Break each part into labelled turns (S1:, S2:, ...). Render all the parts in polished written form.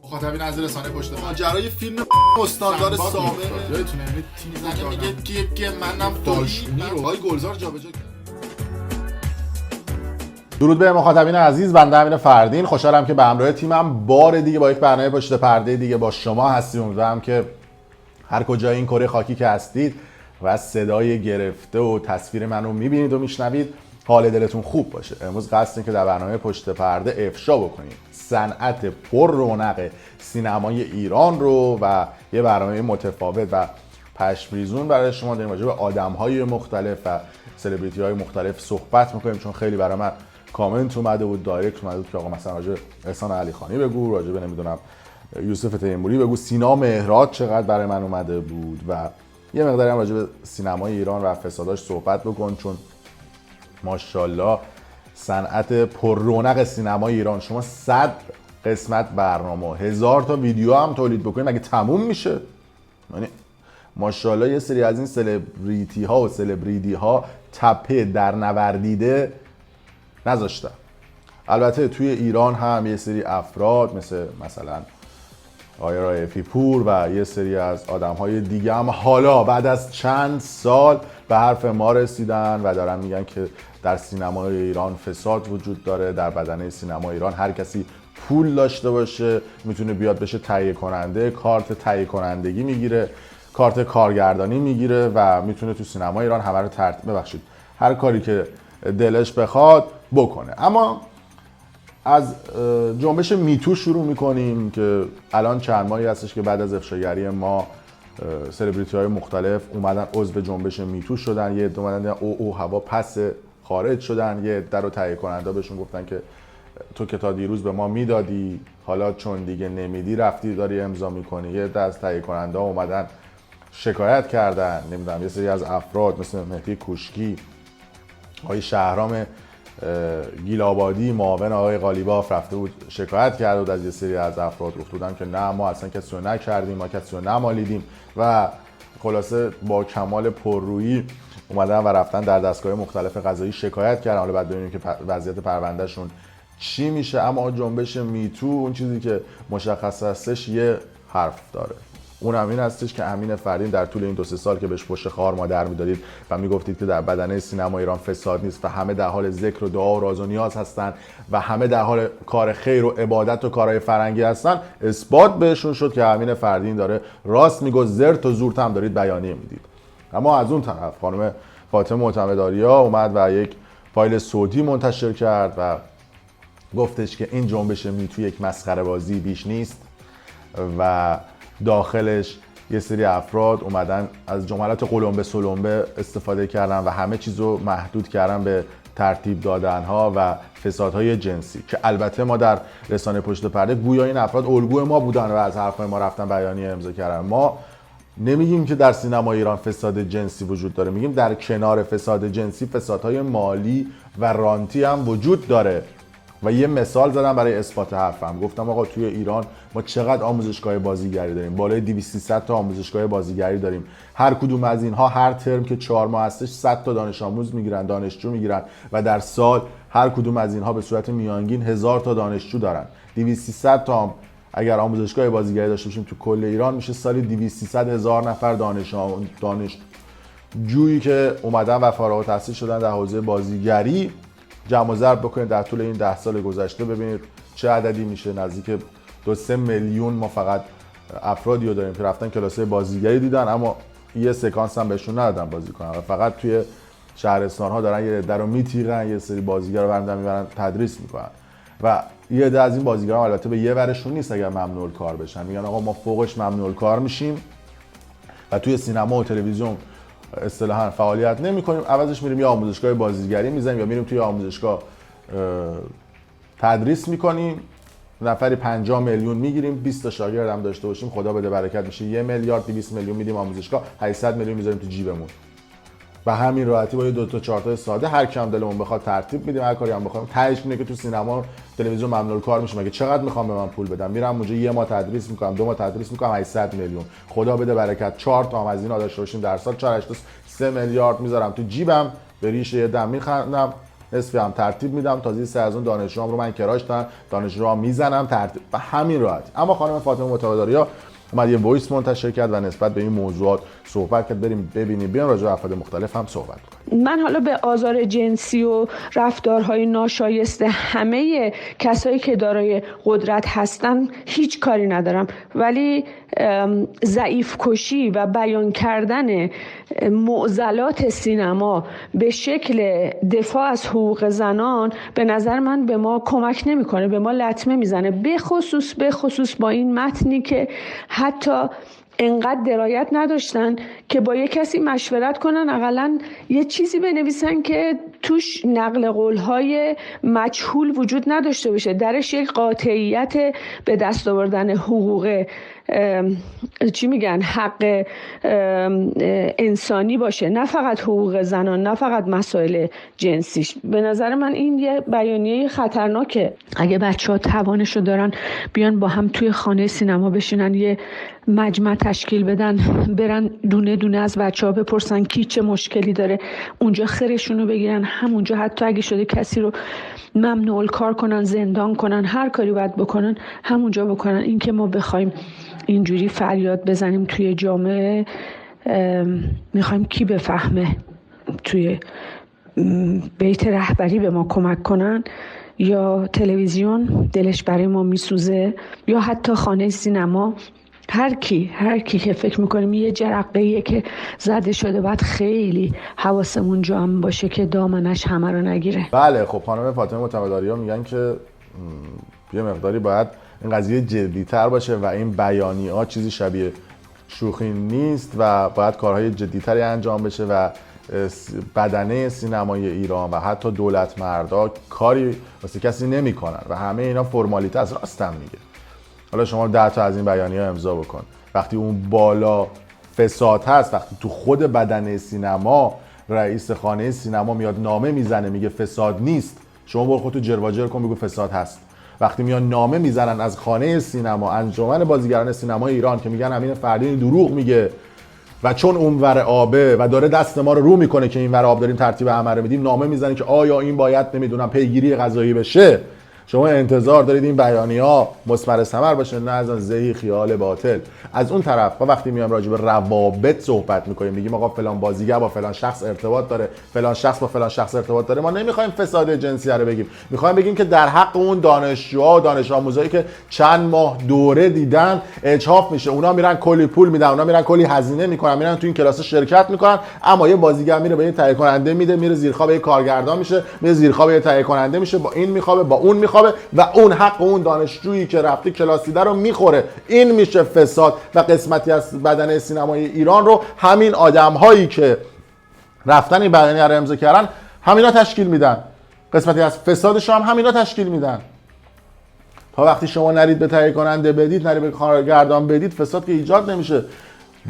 S1: مخاطبین از رسانه پشت
S2: ماجرای فیلم استاندار سابق
S1: یادتونه یعنی تیم زنه میگه که منم
S2: داشمی رو های گلزار جابجا کرد.
S3: درود به مخاطبین عزیز، بنده امین فردین خوشحالم که به همراه تیمم بار دیگه با یک برنامه پشت پرده دیگه با شما هستیم. امیدوارم که هر کجای این کره خاکی که هستید و صدای گرفته و تصویر منو میبینید و میشنوید حال دلتون خوب باشه. امروز قصد اینه که در برنامه پشت پرده افشا بکنیم صنعت پر رونق سینمای ایران رو و یه برنامه متفاوت و پشمریزون برای شما داریم. راجع به آدم‌های مختلف و سلبریتی‌های مختلف صحبت می‌کنیم، چون خیلی برای من کامنت اومده بود، دایرکت اومده بود که آقا مثلا راجع به احسان علیخانی بگو، راجع به نمیدونم یوسف تیموری بگو، سینا مهراد چقدر برای من اومده بود و یه مقداری هم راجع به سینمای ایران و فساداش صحبت بکن، چون ماشاءالله صنعت پر رونق سینمای ایران، شما 100 قسمت برنامه 1000 تا ویدیو هم تولید بکنید مگه تموم میشه؟ یعنی ماشاءالله یه سری از این سلبریتی ها و سلبریتی ها تپه در نوردیده نذاشتن. البته توی ایران هم یه سری افراد مثلا آقای رائفی پور و یه سری از آدم‌های دیگه هم حالا بعد از چند سال به حرف ما رسیدن و دارن میگن که در سینمای ایران فساد وجود داره. در بدنه سینما ایران هر کسی پول داشته باشه میتونه بیاد بشه تهیه کننده، کارت تهیه کنندگی میگیره، کارت کارگردانی میگیره و میتونه تو سینما ایران همه رو ببخشید هر کاری که دلش بخواد بکنه. اما از جنبش میتو شروع میکنیم که الان چند ماهی هستش که بعد از افشاگری ما سلبریتی های مختلف اومدن عضو جنبش میتو شدن. یه عده اومدن او هوا پس خارج شدن، یه عده رو تهیه کننده بهشون گفتن که تو که تا دیروز به ما میدادی، حالا چون دیگه نمیدی رفتی داری امضا میکنی. یه عده از تهیه کننده ها اومدن شکایت کردن. نمیدونم یه سری از افراد مثل مهدی کوشکی، آقای شهرام گیلابادی، معاون آقای قالیباف رفته بود شکایت کرده بود از یه سری از افراد، گفته بودن که نه ما اصلا کسی رو نکردیم، ما کسی رو نمالیدیم و خلاصه با کمال پررویی اومدن و رفتن در دستگاه مختلف قضایی شکایت کردن. حالا بعد ببینیم که وضعیت پروندهشون چی میشه. اما جنبش میتو اون چیزی که مشخص هستش یه حرف داره، اونم این هستش که امین فردین در طول این 2-3 سال که بهش پشت خار مادر میدادید و میگفتید که در بدنه سینما ایران فساد نیست و همه در حال ذکر و دعا و راز و نیاز هستن و همه در حال کار خیر و عبادت و کارهای فرنگی هستن، اثبات بهشون شد که امین فردین داره راست میگه، زرت و زورت هم دارید بیانیه میدید. اما از اون طرف خانم فاطمه معتمدآریا اومد و یک فایل صوتی منتشر کرد و گفتش که این جنبش میتو یک مسخره بازی بیش نیست و داخلش یه سری افراد اومدن از جملات قلمبه سلمبه استفاده کردن و همه چیز رو محدود کردن به ترتیب دادنها و فسادهای جنسی، که البته ما در رسانه پشت پرده گویا این افراد الگوی ما بودن و از حرفای ما رفتن بیانیه امضا کردن. ما نمیگیم که در سینما ایران فساد جنسی وجود داره، میگیم در کنار فساد جنسی فسادهای مالی و رانتی هم وجود داره. و یه مثال زدم برای اثبات حرفم، گفتم آقا توی ایران ما چقدر آموزشگاه بازیگری داریم، بالای 200-300 تا آموزشگاه بازیگری داریم. هر کدوم از اینها هر ترم که 4 ماه هستش 100 تا دانش آموز میگیرن، دانشجو میگیرن و در سال هر کدوم از اینها به صورت میانگین 1000 تا دانشجو دارن. 200-300 تا اگر آموزشگاه بازیگری داشته باشیم تو کل ایران میشه سالی 200-300 هزار نفر دانشجویی که اومدن و فارغ التحصیل شدن در حوزه بازیگری. جمع و ضرب بکنید در طول این 10 سال گذشته ببینید چه عددی میشه. نزدیک 2-3 میلیون ما فقط افرادی رو داریم که رفتن کلاس‌های بازیگری دیدن اما یه سکانس هم بهشون ندادن بازی کنن و فقط توی شهرستان ها دارن یه عده رو میتیرن، یه سری بازیگر رو برمی‌دارن میبرن تدریس میکنن و یه عده از این بازیگران البته به یه ورشون نیست اگر ممنوع کار بشن، میگن آقا ما فوقش ممنوع کار میشیم و توی سینما و تلویزیون اصطلاحاً فعالیت نمی‌کنیم، عوضش میریم یه آموزشگاه بازیگری میزنیم یا میریم توی آموزشگاه تدریس میکنیم، نفری 50 میلیون میگیریم، 20 تا شاگرد هم داشته باشیم خدا بده برکت میشه 1 میلیارد 200 میلیون میدیم آموزشگاه، 800 میلیون میذاریم تو جیبمون. به همین راحتی با 2 تا 4 تا ساده هر کم دلمون بخواد ترتیب میدیم، هر کاری هم بخوایم. تهش اینه که تو سینما تلویزیون ممنوع کار میشه، مگه چقدر میخوام به من پول بدم؟ میرم اونجا 1 ماه تدریس میکنم، 2 ماه تدریس میکنم، 800 میلیون خدا بده برکت. 4 تا هم از اینا داشته باشیم در سال 4 8 3 میلیارد میذارم تو جیبم، به ریش یه دم میخندم، نصفی هم ترتیب میدم، تازه سه از اون دانشجوام رو من کراش دارم، دانشجوها میزنم ترتیب به همین راحتی. اما خانم فاطمه متواداریا اومد یه وایس منتشر کرد و نسبت به این موضوعات صحبت کرد. بریم ببینیم، بیان راجع به افراد مختلف هم صحبت کنیم.
S4: من حالا به آزار جنسی و رفتارهای ناشایسته همه کسایی که دارای قدرت هستن هیچ کاری ندارم، ولی ضعیف کشی و بیان کردن معضلات سینما به شکل دفاع از حقوق زنان به نظر من به ما کمک نمیکنه، به ما لطمه میزنه، به خصوص با این متنی که حتی انقدر درایت نداشتن که با یه کسی مشورت کنن، اقلن یه چیزی بنویسن که توش نقل قولهای مجهول وجود نداشته باشه، درش یک قاطعیت به دست آوردن حقوق حق انسانی باشه، نه فقط حقوق زنان، نه فقط مسائل جنسیش. به نظر من این یه بیانیه خطرناکه. اگه بچه‌ها توانشو دارن بیان با هم توی خانه سینما بشینن، یه مجمع تشکیل بدن، برن دونه دونه از بچه‌ها بپرسن کی چه مشکلی داره، اونجا خیرشونو بگیرن، همونجا حتی اگه شده کسی رو ممنوع الکار کنن، زندان کنن، هر کاری باید بکنن همونجا بکنن. این که ما بخوایم اینجوری فریاد بزنیم توی جامعه، میخوایم کی بفهمه؟ توی بیت رهبری به ما کمک کنن، یا تلویزیون دلش برای ما میسوزه، یا حتی خانه سینما. هر کی که فکر میکنیم یه جرقه‌ایه که زده شده، باید خیلی حواسمون جمع باشه که دامنش همه رو نگیره.
S3: بله خب خانم فاطمه متواداریا میگن که یه مقداری باید این قضیه جدی‌تر باشه و این بیانیه‌ها چیزی شبیه شوخی نیست و باید کارهای جدی‌تری انجام بشه و بدنه سینمای ایران و حتی دولت مردا کاری واسه کسی نمی‌کنن و همه اینا فرمالیته است. راستم میگه. حالا شما 10 تا از این بیانیه‌ها امضا بکن. وقتی اون بالا فساد هست، وقتی تو خود بدنه سینما رئیس خانه سینما میاد نامه میزنه میگه فساد نیست، شما برو خودتو جرواجر کن بگو فساد هست. وقتی میان نامه میزنن از خانه سینما، انجمن بازیگران سینمای ایران که میگن امین فردین دروغ میگه و چون اونور آبه و داره دست ما رو رو میکنه که اینور آب داریم ترتیب عمل میدیم، نامه میزنه که آیا این باید نمیدونم پیگیری قضایی بشه. شما انتظار دارید این بیانیه‌ها مثمر ثمر باشه؟ نه، از ذهی خیال باطل. از اون طرف ما وقتی میام راجع به روابط صحبت میکنیم، میگیم آقا فلان بازیگر با فلان شخص ارتباط داره، فلان شخص با فلان شخص ارتباط داره، ما نمیخوایم فساد جنسی رو بگیم، میخوایم بگیم که در حق اون دانشجوها و دانش آموزایی که چند ماه دوره دیدن اجحاف میشه. اونا میرن کلی پول میدن، اونا میرن کلی هزینه میکنن، میرن تو این کلاس شرکت میکنن، اما یه بازیگر میره به یه تهیه کننده میده، میره زیر خواب یه کارگردان میشه، میره زیر خواب یه تهیه کننده میشه، با این میخوابه با اون میخوابه و اون حق اون دانشجویی که رفته کلاس دیده رو میخوره. این میشه فساد و قسمتی از بدنه سینمای ایران رو همین آدم‌هایی که رفتن این بیانیه رو امضا کردن همینا تشکیل میدن. قسمتی از فسادش هم همینا تشکیل میدن. تا وقتی شما نرید به تهیه کننده بدید، نرید به کارگردان بدید، فساد که ایجاد نمیشه.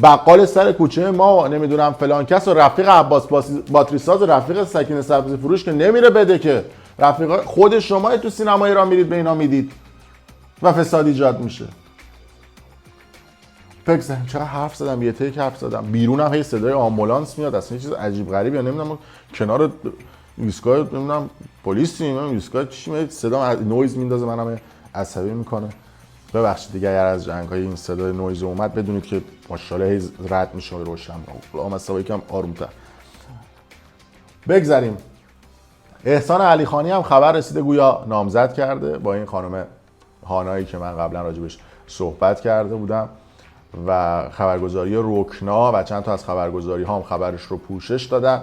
S3: بقال سر کوچه ما نمیدونم فلان کس و رفیق عباس باتری ساز و رفیق سکینه سبزی فروش که نمیره بده، که رفیق خود شما تو سینما ایران میرید به اینا میدید و فساد ایجاد میشه. فکر زدم چقدر حرف زدم، یه تیک حرف زدم، بیرونم هی صدای آمبولانس میاد، اصلا یه چیز عجیب غریبی، یا نمیدونم کنار ایستگاه نمیدونم پلیسی، نمیدونم ایستگاه چی میاد صدا نویز میندازه، منم عصبی میکنه. ببخشید دیگه اگر از جنگ‌های این صدای نویز اومد بدونید که ماشاءالله هی رد میشه روشن. مثلا یکم آروم‌تر بگذریم. احسان علیخانی هم خبر رسیده گویا نامزد کرده با این خانم هانایی که من قبلا راجبش صحبت کرده بودم و خبرگزاری رکنا و چند تا از خبرگزاری ها هم خبرش رو پوشش دادن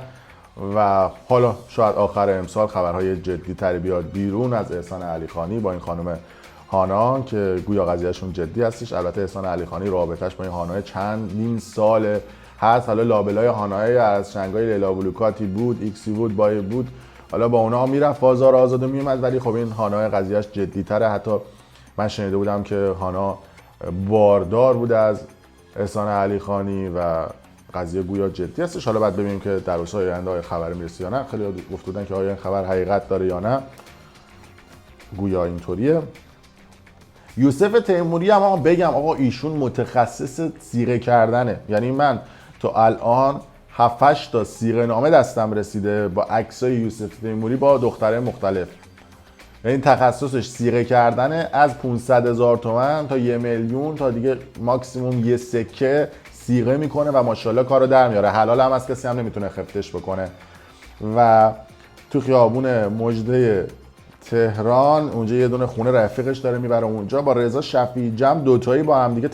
S3: و حالا شاید آخر امسال خبرهای جدی تری بیاد بیرون از احسان علیخانی با این خانم هانا که گویا قضیهشون جدی هستش. البته احسان علیخانی رابطش با این هانای چندین سال هست. حالا لابلای هانای از چنگای لیلا بلوکاتی بود، ایکسی بود، بای بود، حالا با اونا میرفت بازار آزاد میومد، ولی خب این هانا قضیهش جدی تره. حتی من شنیده بودم که هانا باردار بوده از احسان علیخانی و قضیه گویا جدی هستش. حالا بعد ببینیم که در روزهای آینده خبر میرسه یا نه. خیلی گفته بودن که آیا این خبر حقیقت داره یا نه، گویا اینطوریه. یوسف تیموری هم بگم آقا ایشون متخصص صیغه کردنه، یعنی من تا الان 7-8 تا صیغه نامه دستم رسیده با عکسای یوسف تیموری با دختره مختلف. این تخصصش صیغه کردنه، از 500,000 تومان تا 1 میلیون تا دیگه ماکسیموم یه سکه صیغه میکنه و ماشاءالله کارو در میاره. حلال هم از کسی هم نمیتونه خفتش بکنه. و تو خیابون مجده تهران اونجا یه دونه خونه رفیقش داره میبره اونجا، با رضا شفیعی جمع دوتایی با هم دیگه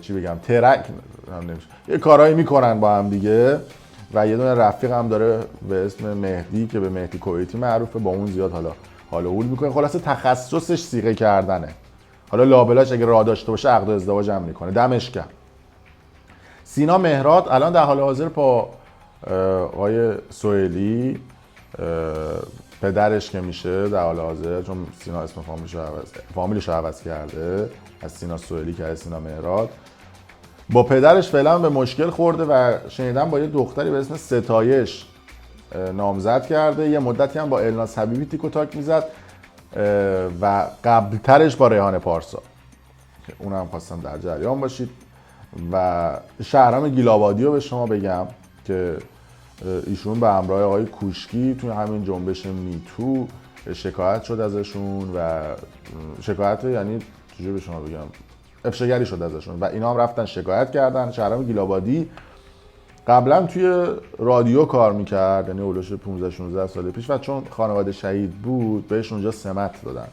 S3: چی بگم ترک یه کارایی میکنن با هم دیگه. و یه دونه رفیق هم داره به اسم مهدی که به مهدی کویتی معروفه، با اون زیاد حالا هول میکنه. خلاصه تخصصش صیغه کردنه. حالا لابلاش اگه راه داشته باشه عقد و ازدواج هم میکنه. دمش گرم. سینا مهراد الان در حال حاضر با آقای سهیلی پدرش که میشه در حال حاضر، چون سینا اسم فامیلش رو عوض کرده از سینا سهیلی که از سینا مهراد، با پدرش فعلا به مشکل خورده و شنیدم با یه دختری به اسم ستایش نامزد کرده. یه مدتی هم با الناز حبیبی تیک و تاک میزد و قبلترش با ریحانه پارسا که اونم خواستم در جریان باشید. و شهرام گیلابادی رو به شما بگم که ایشون به همراه آقای کوشکی توی همین جنبش میتو شکایت شد ازشون و شکایت یعنی چجوری به شما بگم افشاگری شد ازشون و اینا هم رفتن شکایت کردن. شهرام گیلابادی قبلا توی رادیو کار میکرد، یعنی اولش 15-16 سال پیش، و چون خانواده شهید بود بهش اونجا سمت دادن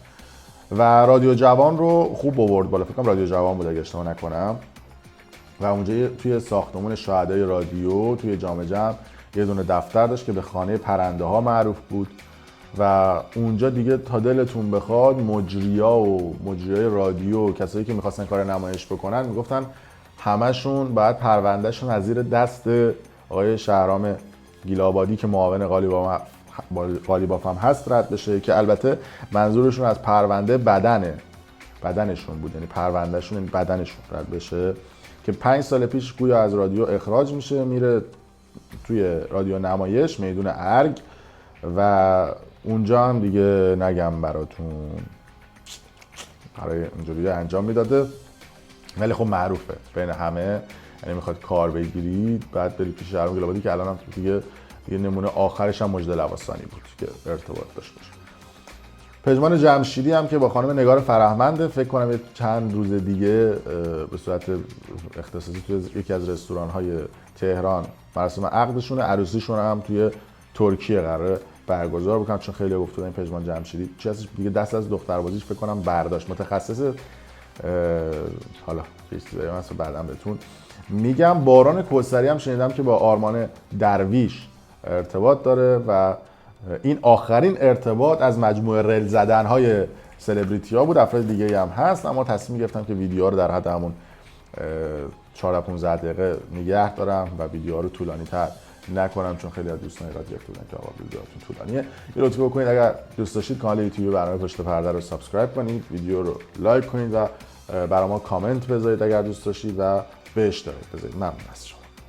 S3: و رادیو جوان رو خوب آورد بالا. فکر کنم رادیو جوان بود اگه اشتباه نکنم. و اونجا توی ساختمون شهدای رادیو توی جام جم یه دونه دفتر داشت که به خانه پرنده ها معروف بود و اونجا دیگه تا دلتون بخواد مجریای رادیو، کسایی که میخواستن کار نمایش بکنن، میگفتن همشون باید پروندهشون از زیر دست آقای شهرام گیلابادی که معاون قالیباف هم هست رد بشه، که البته منظورشون از پرونده بدنشون بود، یعنی پروندهشون یعنی بدنشون رد بشه، که 5 سال پیش گویا از رادیو اخراج میشه میره توی رادیو نمایش میدون ارگ و اونجا هم دیگه نگم براتون برای اینجوری انجام میداده، ولی خب معروفه بین همه. یعنی میخواد کار بگیرید بعد برید پیش شهرام گیلابادی که الان هم دیگه یه نمونه آخرش هم مجده لواسانی بود که ارتباط داشت باشه. پژمان جمشیدی هم که با خانم نگار فرهمنده، فکر کنم یه چند روز دیگه به صورت اختصاصی توی یکی از رستوران‌های تهران مراسم عقدشونه، عروسیشون هم توی ترکیه قراره برگزار بکنن، چون خیلی گفته این پژمان جمشیدی چیزش دیگه دست از دختربازیش فکر کنم برداشت، متخصص حالا چیزایی مثلا بعداً بهتون میگم. باران کوثری هم شنیدم که با آرمان درویش ارتباط داره و این آخرین ارتباط از مجموعه رل زدن‌های سلبریتی ها بود. افراد دیگه هم هست اما تصمیم گرفتم که ویدیوها رو در حد همون 14-15 دقیقه نگه دارم و ویدیوها رو طولانی تر نکنم، چون خیلی از دوستان ایراد گرفتن که آقا ویدیوهاتون طولانیه. یه لطفی بکنید اگر دوست داشتید کانال یوتیوب برنامه پشت پرده رو سابسکرایب کنید، ویدیو رو لایک کنید و برای ما کامنت بذارید اگر دوست داشتید و به اشتراک بذارید. ممنون از شما.